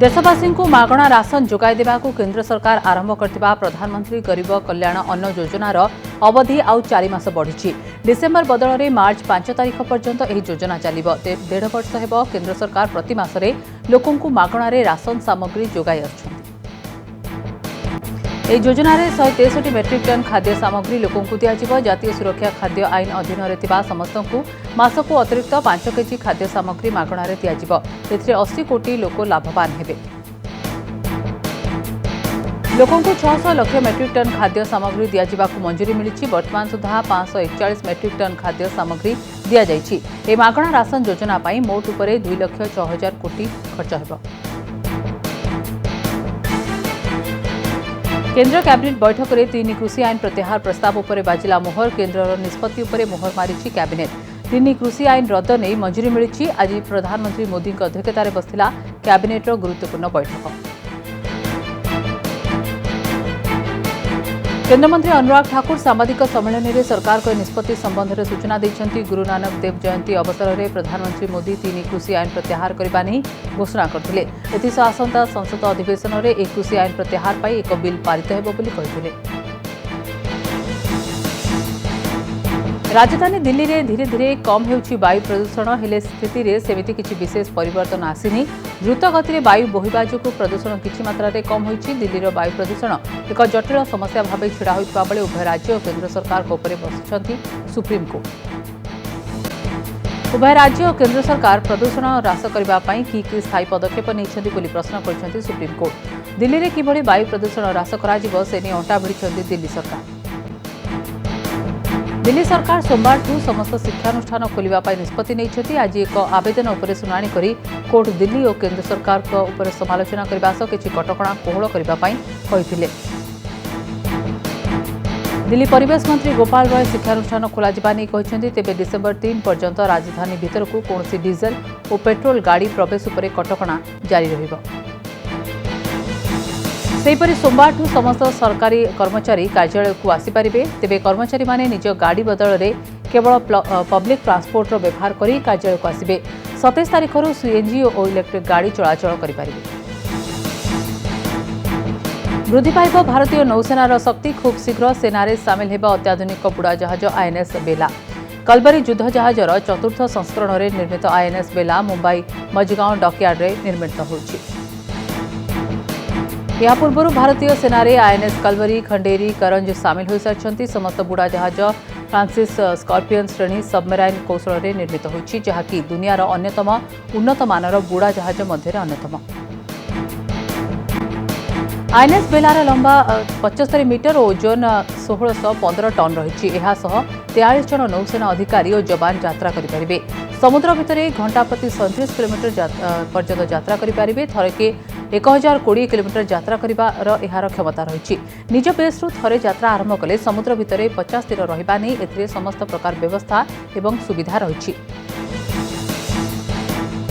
देशवासी को मागणा राशन जोगाई देवाकू केंद्र सरकार आरंभ करथिबा प्रधानमंत्री गरीब कल्याण अन्न योजनार अवधि आउ 4 मास बढ़ी। डिसेम्बर बदल में मार्च 5 तारिख पर्यंत यह योजना चलिब। 1.5 वर्ष हेब केंद्र सरकार प्रति मासरे लोकंकु मागणारे राशन सामग्री जोगाई आछंती। ଏହି ଯୋଜନାରେ 163 ମେଟ୍ରିକ୍ ଟନ୍ ଖାଦ୍ୟ ସାମଗ୍ରୀ ଲୋକଙ୍କୁ ଦିଆଯିବ। ଜାତୀୟ ସୁରକ୍ଷା ଖାଦ୍ୟ ଆଇନ ଅଧୀନରେ ଥିବା ସମସ୍ତଙ୍କୁ ମାସକୁ ଅତିରିକ୍ତ 5 କେଜି ଖାଦ୍ୟ ସାମଗ୍ରୀ ମାଗଣାରେ ଦିଆଯିବ। ଏଥିରେ 80 କୋଟି ଲୋକ ଲାଭବାନ ହେବେ। ଲୋକଙ୍କୁ 600 ଲକ୍ଷ ମେଟ୍ରିକ୍ ଟନ୍ ଖାଦ୍ୟ ସାମଗ୍ରୀ ଦିଆଯିବାକୁ ମଞ୍ଜୁରୀ ମିଳିଛି। ବର୍ତ୍ତମାନ ସୁଦ୍ଧା 541 ମେଟ୍ରିକ୍ ଟନ୍ ଖାଦ୍ୟ ସାମଗ୍ରୀ ଦିଆଯାଇଛି। ଏହି ମାଗଣା ରାସନ ଯୋଜନା ପାଇଁ ମୋଟ ଉପରେ 2,06,000 କୋଟି ଖର୍ଚ୍ଚ ହେବ। केंद्र कैबिनेट बैठक में 3 कृषि आईन प्रत्याहार प्रस्ताव उपर बाजिला मोहर। केंद्र निष्पत्ति उपर मोहर मारिछि कैबिनेट। 3 कृषि आईन रद्द नहीं मंजूरी मिली। आज प्रधानमंत्री मोदी अध्यक्षतार बसला कैबिनेटर गुरुत्वपूर्ण बैठक। केंद्रमंत्री अनुराग ठाकुर सामाजिक सम्मेलन में सरकार को निष्पत्ति संबंध में सूचना देते। गुरु नानक देव जयंती अवसर में प्रधानमंत्री मोदी 3 कृषि आईन प्रत्याहार करने नहीं घोषणा करते। एथिसह आसंता संसद अधिवेशन में एक कृषि आईन प्रत्याहार पर एक बिल पारित हेबो बोली कहिथिले। राजधानी दिल्ली में धीरे धीरे कम होउछि वायु प्रदूषण। हेले स्थिति रे सेमिति किछि विशेष परिवर्तन आसिनी। द्रुत गति में वायु बोहिबा जोगु प्रदूषण किछि मात्रा रे कम होइछि। दिल्ली रो वायु प्रदूषण एक जटिल समस्या भाव छिड़ा होइतबा बेले उभय राज्य और केंद्र सरकार को ऊपर बसिछंती सुप्रीम कोर्ट। उभय राज्य और केंद्र सरकार प्रदूषण ह्रास करने कि स्थायी पदक्षेप नहीं बोली प्रश्न कर सुप्रीम कोर्ट। दिल्ली में किभली वायु प्रदूषण ह्रास कर से नहीं अंटा भिड़ी दिल्ली सरकार। दिल्ली सरकार सोमवार समस्त शिक्षानुष्ठान खोलने निष्पत्ति नहीं। आज एक आवेदन उपर शुणाणी करी कोर्ट दिल्ली और केंद्र सरकार उपर समालोचना करने सह किसी कटकणा कोहल करने कही। दिल्ली परिवेश मंत्री गोपाल राय शिक्षानुष्ठान खोल तेबे डिसेम्बर 3 पर्यंत राजधानी भीतर को कौन डीजेल और पेट्रोल गाड़ी प्रवेश उपर कटकणा जारी रहिब। सेहीपरि सोमवार समस्त सरकारी कर्मचारी कार्यालय को आसीपारे। तेबे कर्मचारी माने निज गाड़ी बदल में केवल पब्लिक ट्रांसपोर्टर व्यवहार कर कार्यालय को आसबे। 27 तारिख सीएनजी और इलेक्ट्रिक गाड़ी चलाचल करेंगे। वृद्धि पाइब भारतीय नौसेनार शक्ति। खूब शीघ्र सेनारे सामिल होगा अत्याधुनिक बुड़ा जहाज आईएनएस बेला। कलबरी युद्ध जहाजर चतुर्थ संस्करण में निर्मित आईएनएस बेला मुंबई मझगांव डॉकयार्ड में निर्मित होछि। या पूर्व भारतीय सेनारे आईएनएस कलबरी खंडेरी करंज सामिल हो सारी। समस्त बुड़ा जहाज फ्रांसिस स्कॉर्पियन श्रेणी सबमेराइन कौशल में निर्मित होछि, जहाँकि दुनियार अन्यतम उन्नत मानर बुड़ा जहाज मध्य अन्यतम। आईएनएस बेलार लंबा 75 मीटर और ओजन 1615 टन रही। 43 जन नौसेना अधिकारी और जवान यात्रा करेंगे। समुद्र भितर घंटा प्रति 37 किलोमीटर पर्यंत यात्रा करेंगे। थरके 1020 किलोमीटर यात्रा कर क्षमता रही। निज बेस्रु थरे यात्रा आरंभ कले समुद्र भितर 50 दिन रहिबा नै एथिरे समस्त प्रकार व्यवस्था एवं सुविधा रही।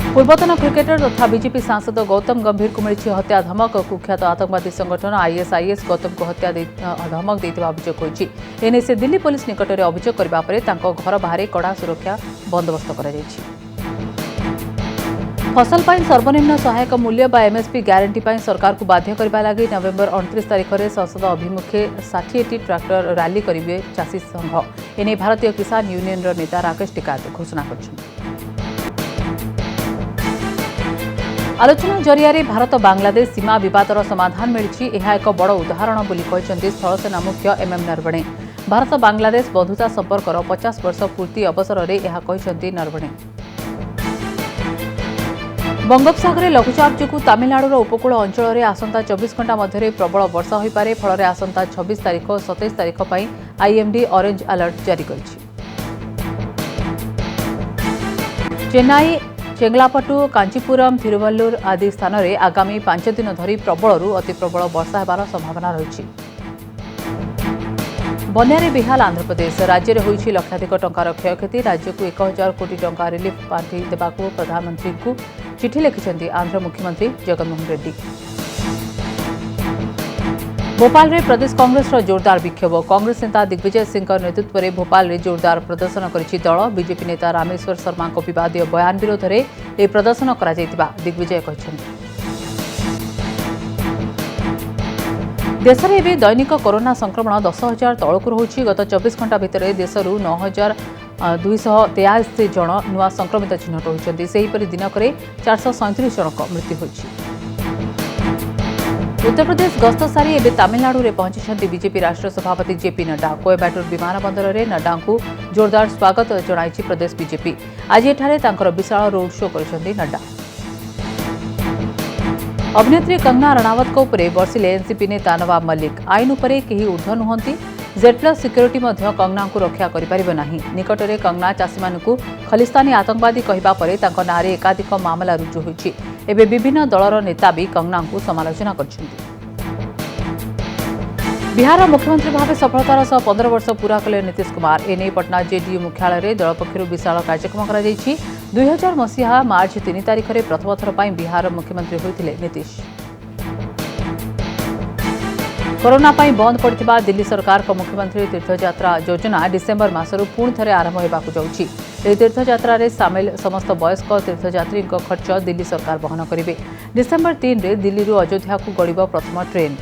पूर्वतन क्रिकेटर तथा बीजेपी सांसद गौतम गंभीर को मिली हत्या धमक। कुख्यात आतंकवादी संगठन आईएसआईएस गौतम को हत्या धमक देता अभियोग होइछि। एने से दिल्ली पुलिस निकट में अभियोग करबा परे तांको घर बाहर कड़ा सुरक्षा बंदोबस्त करा जायछि। फसल पाई सर्वनिम्न सहायक मूल्य बा एमएसपी ग्यारंटी पाई सरकार को बाध्य करबा लागि नवेम्बर 29 तारिख में संसद अभिमुखे 60टी ट्रैक्टर रैली करेंगे चाषी संघ। एने भारतीय किसान यूनियन नेता राकेश टिकायत घोषणा कर। आलोचना जरिया भारत बांग्लादेश सीमा विवादर समाधान मिली। यह एक बड़ उदाहरण बोली कहते स्थलसेना मुख्य एमएम नरवणे। भारत बांग्लादेश बंधुता संपर्कर 50 वर्ष पूर्ति अवसर में यह कहते नरवणे। बंगोपसागर लघुचाप जो तमिलनाडुर उपकूल अंचल में आसंता 24 घंटा मध्य प्रबल वर्षा हो पारे। फल आसंता 26 तारिख और 27 तारिख पर आईएमडी ऑरेंज अलर्ट जारी करिछि। चेन्नई चेंगलापटू कांचीपुरम थिरुवल्लुर आदि स्थान में आगामी 5 दिन धरी प्रबलरू अति प्रबल वर्षा होबार संभावना रही। बन्यारे बेहाल आंध्र प्रदेश। राज्य में होइछि लक्षाधिक टंकार क्षयक्षति। राज्य को 1000 कोटी टंका रिलीफ पांठि देबाकू प्रधानमंत्री को चिठी लिखिछन्ति आंध्र मुख्यमंत्री जगनमोहन रेड्डी। भोपाल में प्रदेश कांग्रेस जोरदार विक्षोभ। कांग्रेस नेता दिग्विजय सिंह नेतृत्व में भोपाल में जोरदार प्रदर्शन करिछि दल। बीजेपी नेता रामेश्वर शर्मा को विवादीय बयान विरोध में यह प्रदर्शन करा दिग्विजय कहछन्ति। देश में एवं दैनिक कोरोना संक्रमण 10,000 तौक रही। गत 24 घंटा भितर देश 9,283 जन नुआ संक्रमित चिन्हट होती। सेहीपरि दिनक 437 जनक मृत्यु होती। उत्तर प्रदेश गस्त सारी एवं तमिलनाडु में पहुंची बीजेपी राष्ट्रीय सभापति जेपी नड्डा। कोयम्बाटूर विमान बंदर में नड्डा को जोरदार स्वागत जणाई प्रदेश बीजेपी। आज एठारे तांकर विशाल रोड शो करिसेंती नड्डा। अभिनेत्री कंगना रणावत उपरे बर्षिले एनसीपी नेता नवाब मल्लिक। आईन उपरे केही ऊर्ध्व नुहंती। Z+ सिक्योरिटी मध्य कंगना को रक्षा करिपारिबो नाही। निकटरे कंगना चाषी मानकु खलिस्तानी आतंकवादी कहिबा परे तांको नारे एकाधिक मामला रुजु होइछि। एबे विभिन्न दलर नेता भी कंगना को समालोचना करछन्ति। बिहार मुख्यमंत्री भाव सफलतार सह 15 वर्ष पूरा कले नीतीश कुमार। एने पटना जेडीयू मुख्यालय में दल पक्षर विशाल कार्यक्रम कर 2000 मसीहा मार्च 3 तारिख में प्रथम थर पर बिहार मुख्यमंत्री होते नीतीश। कोरोना पाई बंद पड़ता दिल्ली सरकार को मुख्यमंत्री तीर्थयात्रा योजना डिसेम्बर मासरू पुणी थे आरंभ होगाक जाऊँगी। तीर्थयात्रा रे सामिल समस्त वयस्क तीर्थयात्री खर्च दिल्ली सरकार वहन करेंगे। डिसेम्बर 3 रे दिल्ली अयोध्या को गड़ब प्रथम ट्रेन।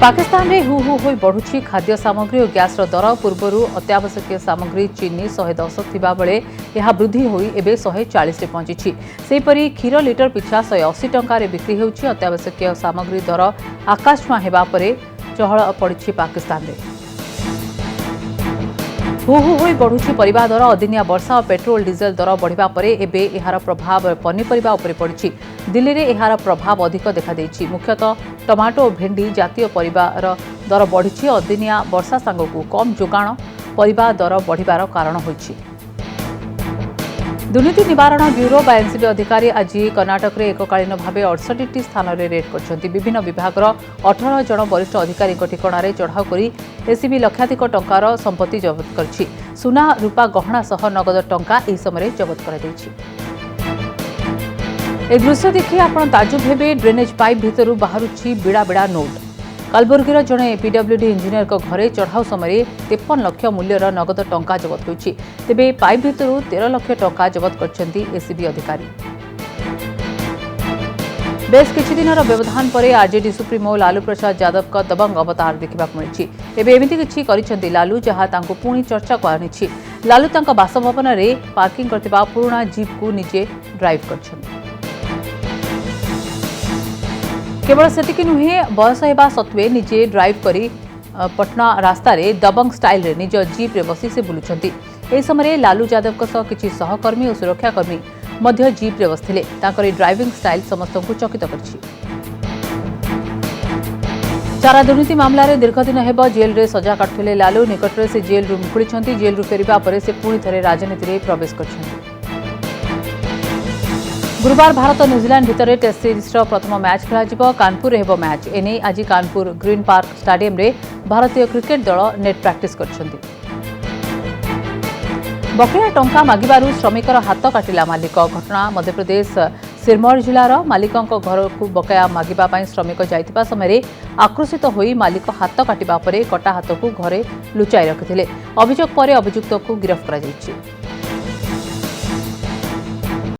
पाकिस्तान में हु हु हो बढ़ुछि खाद्य सामग्री और गैस दर। पूर्व अत्यावश्यक सामग्री चीनी 110 थिबा बेले यह वृद्धि होई एबे 140 रे पहुंची। सेहीपरि क्षीर लिटर पिछा 180 टंका रे बिक्री होउछि। अत्यावश्यक सामग्री दर आकाशछुआं हेबा परे चहल पड़िछि पाकिस्तान रे। हु हु हो बढ़ुछि परिबा दर। अदिनिया वर्षा और पेट्रोल डीजेल दर बढ़िबा परे एबे एहार प्रभाव पनीपरिबा उपरे पड़िछि। दिल्ली रे एहार प्रभाव अधिक देखा देछि। मुख्यतः टमाटो और भेंडी जातीय परिबार दर बढ़िछि। अदिनिया वर्षा सांगकु कम जोगाण परिबा दर बढ़िबार कारण होइछि। दुर्नीति निवारण ब्यूरो बा एनसीबी अधिकारी आज कर्नाटक में एककालीन भाव 68 स्थान में रेड कर विभिन्न विभाग 18 जन वरिष्ठ अधिकारी ठिकाणा चढ़ाऊ कर एसीबी लक्षाधिक टंकार संपत्ति जबत कर सुना रूपा गहना सह नगद टंका यह समय जबत कर। दृश्य देखि आपण ताजुब हेबे। ड्रेनेज पाइप भितर बाहरुछि बिड़ा बिड़ा नोट। कलबुर्गीर जड़े पीडब्ल्यूडी इंजीनियर घरे चढ़ाऊ समय 53 लाख मूल्यर नगद टंका जबत होइछि। तेबे पाइप भितर 13 लाख टंका जबत करछन्ती एसीबी अधिकारी। बेस किछि दिनर व्यवधान पर आरजेडी सुप्रीमो लालू प्रसाद यादव का दबंग अवतार देखा मिली। एबे एमिति किछि करिसेंती लालू जहाँ तांको पुणी चर्चा को आनिछि। लालू तांका बासभवन रे पार्किंग करथिबा पुराना जीप को निजे ड्राइव करछन्ती। केवल सेतिकी नुहे बयस हेबा सत्वे निजे ड्राइव करी पटना रास्ता रे दबंग स्टाइल रे निज जीप रे बसी से बुलुछंती। एही समय लालू यादव को सह किछि सहकर्मी और सुरक्षाकर्मी मध्य जीप रे बसथिले। तांकर ड्राइविंग स्टाइल समस्तଙ୍କୁ चकित करछि। चारा दुर्नीति मामला रे दीर्घ दिन हेब जेल रे सजा काटुले लालू। निकटरे से जेल रु मुकुलिछंती। जेल रु फेरिबा परे से पुणी थरे राजनीति रे प्रवेश करछंती। गुरुवार भारत न्यूजीलैंड भितर टेस्ट सीरीज प्रथम मैच खेल कानपुर हेब मैच। एने आज कानपुर ग्रीन पार्क स्टाडियम रे भारतीय क्रिकेट दल नेट प्रैक्टिस करछंती। बकेया टंका मागिबारु श्रमिकर हाथ काटिला मालिक। घटना मध्यप्रदेश सिरमौर जिलार मालिकों घर को बकेया मागिबा पई श्रमिक जाइतिबा समय आक्रोशित होई मालिक हाथ काटिबा परे कटा हाथ को घरे लुचाई रखिथिले। अभियोग पर अभियुक्त को गिरफ्त करा जायछि।